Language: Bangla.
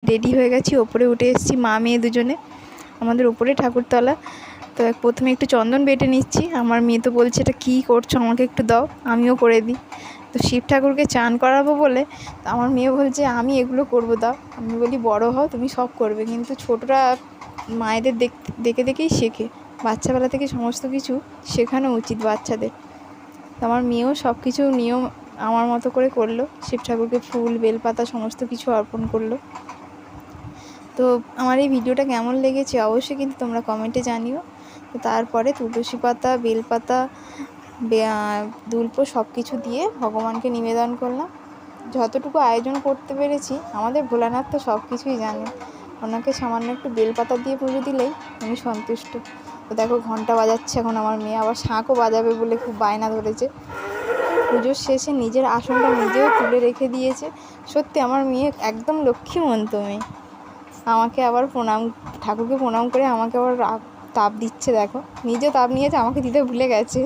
রেডি হয়ে গেছি, ওপরে উঠে এসেছি মা মেয়ে দুজনে। আমাদের ওপরে ঠাকুরতলা। তো প্রথমে একটু চন্দন বেটে নিচ্ছি। আমার মেয়ে তো বলছে এটা কী করছো, আমাকে একটু দাও, আমিও করে দিই। তো শিব ঠাকুরকে চান করাবো বলে তো আমার মেয়ে বলছে আমি এগুলো করবো, দাও। আমি বলি বড় হও, তুমি সব করবে। কিন্তু ছোটরা মায়েদের দেখে দেখেই শেখে। বাচ্চাবেলা থেকে সমস্ত কিছু শেখানো উচিত বাচ্চাদের। তো আমার মেয়েও সব কিছু নিয়ম আমার মতো করে করলো। শিব ঠাকুরকে ফুল বেলপাতা সমস্ত কিছু অর্পণ করলো। তো আমার এই ভিডিওটা কেমন লেগেছে অবশ্যই কিন্তু তোমরা কমেন্টে জানিও। তো তারপরে তুলসী পাতা, বেলপাতা, দুল্প সব কিছু দিয়ে ভগবানকে নিবেদন করলাম। যতটুকু আয়োজন করতে পেরেছি, আমাদের ভোলানাথ তো সব কিছুই জানে। ওনাকে সামান্য একটু বেলপাতা দিয়ে পুজো দিলেই উনি সন্তুষ্ট। তো দেখো ঘন্টা বাজাচ্ছে এখন আমার মেয়ে, আবার শাঁখও বাজাবে বলে খুব বায়না ধরেছে। পুজোর শেষে নিজের আসনটা নিজেও তুলে রেখে দিয়েছে। সত্যি আমার মেয়ে একদম লক্ষ্মীমন্ত মেয়ে। আমাকে আবার ঠাকুরকে প্রণাম করে আমাকে আবার তাপ দিচ্ছে। দেখো নিজে তাপ নিয়েছে, আমাকে দিতে ভুলে গেছে।